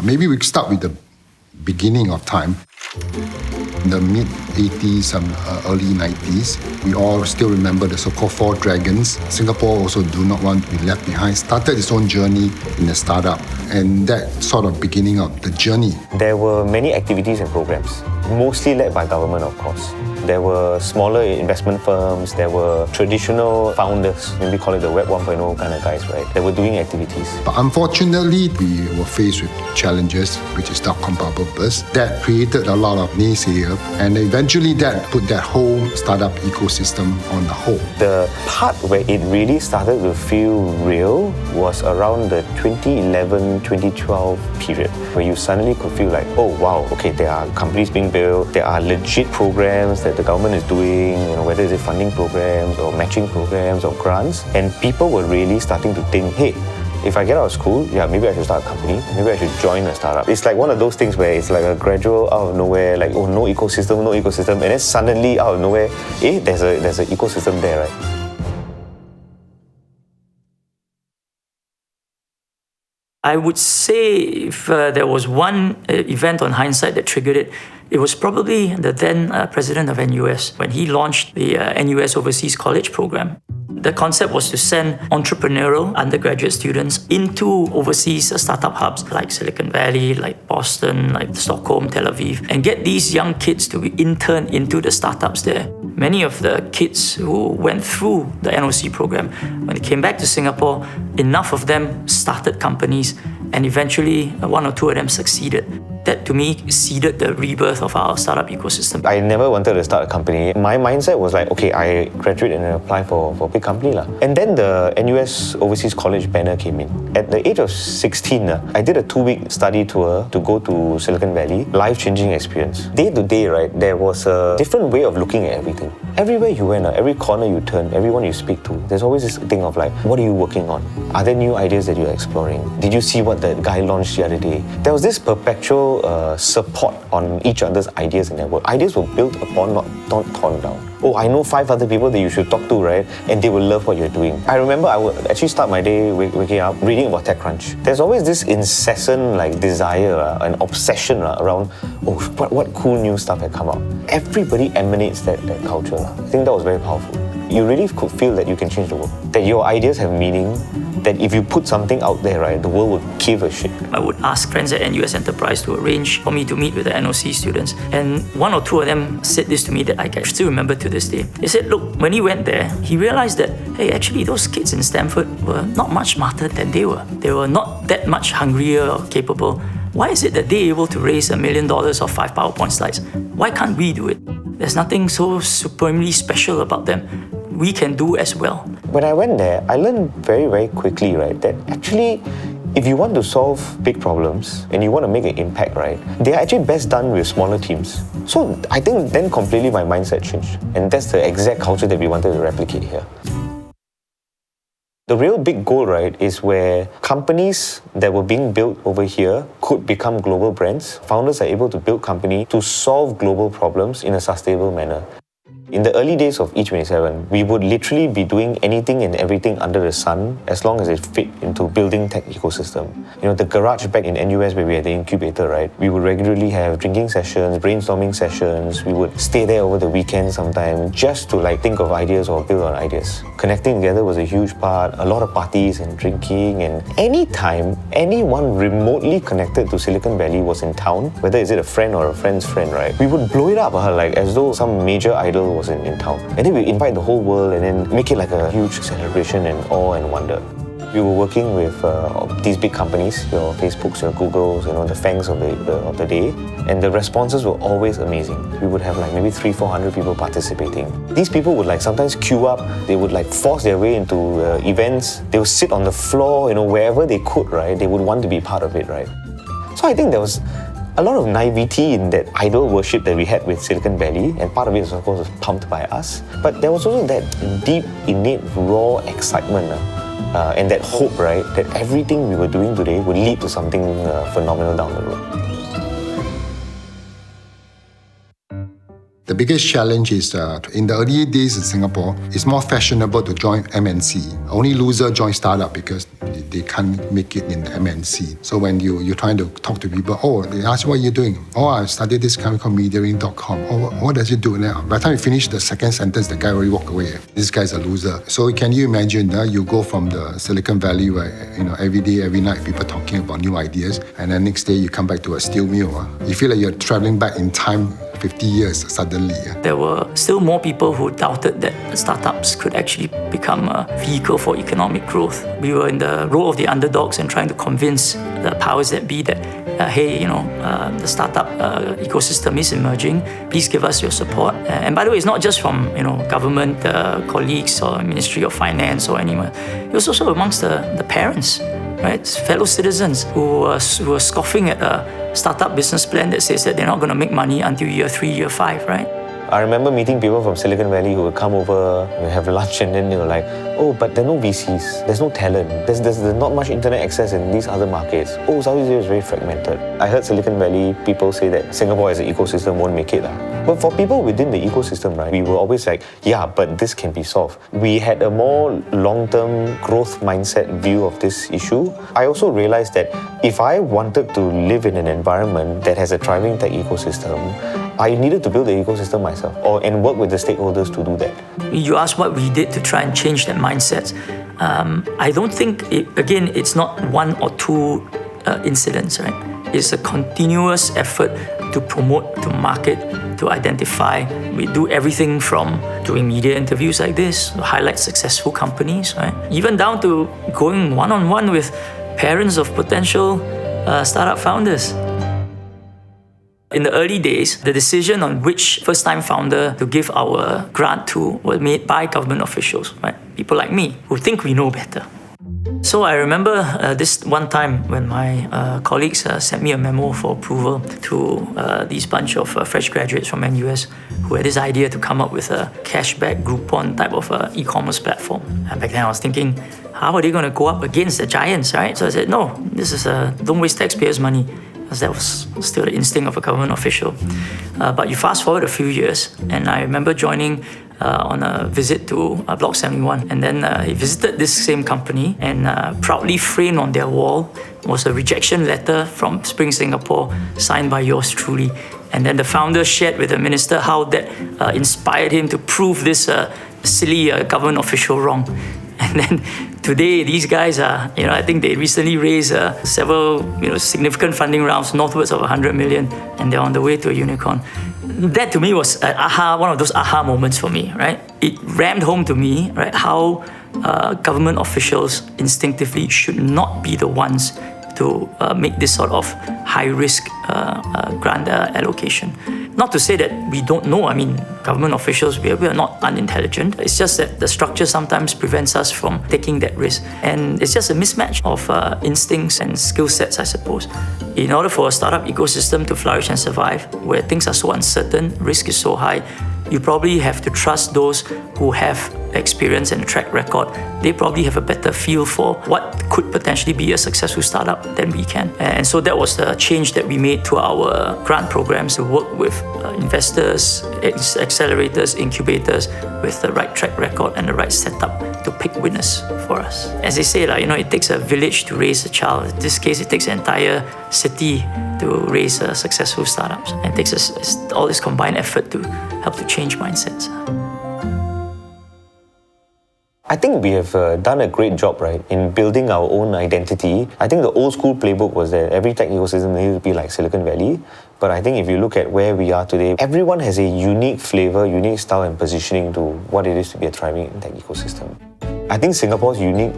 Maybe we start with the beginning of time. In the mid-80s and early 90s, we all still remember the so-called Four Dragons. Singapore also do not want to be left behind. Started its own journey in the startup, and that sort of beginning of the journey. There were many activities and programs, mostly led by government, of course. There were smaller investment firms, there were traditional founders, maybe call it the Web 1.0 kind of guys, right? They were doing activities. But unfortunately, we were faced with challenges, which is dot-com burst. That created a lot of naysayers, and eventually that put that whole startup ecosystem on the hold. The part where it really started to feel real was around the 2011-2012 period, where you suddenly could feel like, oh wow, okay, there are companies being built, there are legit programs that the government is doing, whether it's funding programs or matching programs or grants, and people were really starting to think, hey, if I get out of school, maybe I should start a company, maybe I should join a startup. It's like one of those things where it's like a gradual out of nowhere, like, oh, no ecosystem, and then suddenly out of nowhere, there's an ecosystem there, right? I would say if there was one event on hindsight that triggered it, it was probably the then president of NUS when he launched the NUS Overseas College program. The concept was to send entrepreneurial undergraduate students into overseas startup hubs like Silicon Valley, like Boston, like Stockholm, Tel Aviv, and get these young kids to be interned into the startups there. Many of the kids who went through the NOC program, when they came back to Singapore, enough of them started companies, and eventually one or two of them succeeded. That to me seeded the rebirth of our startup ecosystem. I never wanted to start a company. My mindset was like, okay, I graduate and apply for a big company. And then the NUS Overseas College banner came in. At the age of 16, I did a 2-week study tour to go to Silicon Valley. Life-changing experience. Day to day, right, there was a different way of looking at everything. Everywhere you went, every corner you turn, everyone you speak to, there's always this thing of like, what are you working on? Are there new ideas that you're exploring? Did you see what that guy launched the other day? There was this perpetual support on each other's ideas in their work. Ideas were built upon, not torn down. Oh, I know 5 other people that you should talk to, right? And they will love what you're doing. I remember I would actually start my day waking up, reading about TechCrunch. There's always this incessant desire, an obsession around, what cool new stuff had come out. Everybody emanates that culture. I think that was very powerful. You really could feel that you can change the world. That your ideas have meaning, that if you put something out there, right, the world would give a shit. I would ask friends at NUS Enterprise to arrange for me to meet with the NOC students. And one or two of them said this to me that I can still remember to this day. They said, look, when he went there, he realized that, hey, actually those kids in Stanford were not much smarter than they were. They were not that much hungrier or capable. Why is it that they're able to raise $1 million off 5 PowerPoint slides? Why can't we do it? There's nothing so supremely special about them. We can do as well. When I went there, I learned very, very quickly, right, that actually, if you want to solve big problems and you want to make an impact, right, they're actually best done with smaller teams. So I think then completely my mindset changed. And that's the exact culture that we wanted to replicate here. The real big goal, right, is where companies that were being built over here could become global brands. Founders are able to build companies to solve global problems in a sustainable manner. In the early days of E27, we would literally be doing anything and everything under the sun as long as it fit into building tech ecosystem. The garage back in NUS where we had the incubator, right? We would regularly have drinking sessions, brainstorming sessions. We would stay there over the weekend sometime just to think of ideas or build on ideas. Connecting together was a huge part, a lot of parties and drinking, and anytime anyone remotely connected to Silicon Valley was in town, whether is it a friend or a friend's friend, right? We would blow it up as though some major idol was in town. And then we invite the whole world and then make it like a huge celebration and awe and wonder. We were working with these big companies, your Facebooks, your Googles, the fangs of the day, and the responses were always amazing. We would have maybe 300-400 people participating. These people would sometimes queue up, they would force their way into events, they would sit on the floor, wherever they could, right? They would want to be part of it, right? So I think there was a lot of naivety in that idol worship that we had with Silicon Valley, and part of it, of course, was pumped by us. But there was also that deep, innate, raw excitement and that hope, right, that everything we were doing today would lead to something phenomenal down the road. The biggest challenge is in the early days in Singapore, it's more fashionable to join MNC. Only loser join startup because they can't make it in the MNC. So when you're trying to talk to people, they ask you what you're doing. I studied this company called Mediaring.com. What does it do now? By the time you finish the second sentence, the guy already walked away. This guy's a loser. So can you imagine you go from the Silicon Valley where every day, every night people talking about new ideas, and then next day you come back to a steel mill. You feel like you're traveling back in time 50 years suddenly. There were still more people who doubted that startups could actually become a vehicle for economic growth. We were in the role of the underdogs and trying to convince the powers that be that, the startup ecosystem is emerging. Please give us your support. And by the way, it's not just from government colleagues or Ministry of Finance or anyone. It was also amongst the parents, right? Fellow citizens who were scoffing at a startup business plan that says that they're not going to make money until year 3, year 5, right? I remember meeting people from Silicon Valley who would come over, we have lunch, and then they were like, but there are no VCs, there's no talent, there's not much internet access in these other markets. Southeast Asia is very fragmented. I heard Silicon Valley people say that Singapore as an ecosystem won't make it. But for people within the ecosystem, right, we were always like, but this can be solved. We had a more long-term growth mindset view of this issue. I also realized that if I wanted to live in an environment that has a thriving tech ecosystem, I needed to build the ecosystem myself and work with the stakeholders to do that. You asked what we did to try and change that mindset. I don't think, it's not one or two incidents, right? It's a continuous effort to promote, to market, to identify. We do everything from doing media interviews like this, to highlight successful companies, right? Even down to going one-on-one with parents of potential startup founders. In the early days, the decision on which first-time founder to give our grant to was made by government officials, right? People like me who think we know better. So I remember this one time when my colleagues sent me a memo for approval to these bunch of fresh graduates from NUS who had this idea to come up with a cashback Groupon type of e-commerce platform. And back then I was thinking, how are they going to go up against the giants, right? So I said, no, this is don't waste taxpayers' money. Because that was still the instinct of a government official. But you fast forward a few years, and I remember joining on a visit to Block 71. And then he visited this same company, and proudly framed on their wall was a rejection letter from Spring Singapore, signed by yours truly. And then the founder shared with the minister how that inspired him to prove this silly government official wrong. And then today, these guys are, I think they recently raised several, significant funding rounds, northwards of 100 million, and they're on the way to a unicorn. That to me was one of those aha moments for me, right? It rammed home to me, right, how government officials instinctively should not be the ones to make this sort of high-risk grant allocation. Not to say that we don't know. I mean, government officials, we are not unintelligent. It's just that the structure sometimes prevents us from taking that risk. And it's just a mismatch of instincts and skill sets, I suppose. In order for a startup ecosystem to flourish and survive, where things are so uncertain, risk is so high, you probably have to trust those who have experience and a track record. They probably have a better feel for what could potentially be a successful startup than we can. And so that was the change that we made to our grant programs to work with investors, accelerators, incubators with the right track record and the right setup to pick winners for us. As they say, it takes a village to raise a child. In this case, it takes an entire city to raise successful startups. And it takes all this combined effort to help to change mindsets. I think we have done a great job, right, in building our own identity. I think the old school playbook was that every tech ecosystem needed to be like Silicon Valley. But I think if you look at where we are today, everyone has a unique flavor, unique style and positioning to what it is to be a thriving tech ecosystem. I think Singapore's unique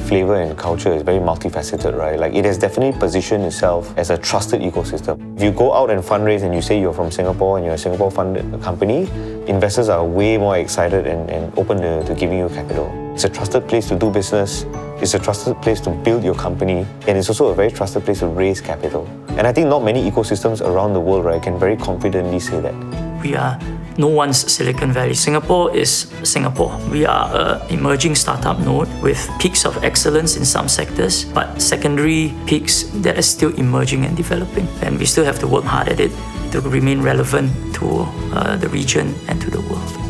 flavor and culture is very multifaceted, right? Like it has definitely positioned itself as a trusted ecosystem. If you go out and fundraise and you say you're from Singapore and you're a Singapore-funded company, investors are way more excited and open to giving you capital. It's a trusted place to do business. It's a trusted place to build your company. And it's also a very trusted place to raise capital. And I think not many ecosystems around the world, right, can very confidently say that. We are no one's Silicon Valley. Singapore is Singapore. We are an emerging startup node with peaks of excellence in some sectors, but secondary peaks that are still emerging and developing. And we still have to work hard at it to remain relevant to the region and to the world.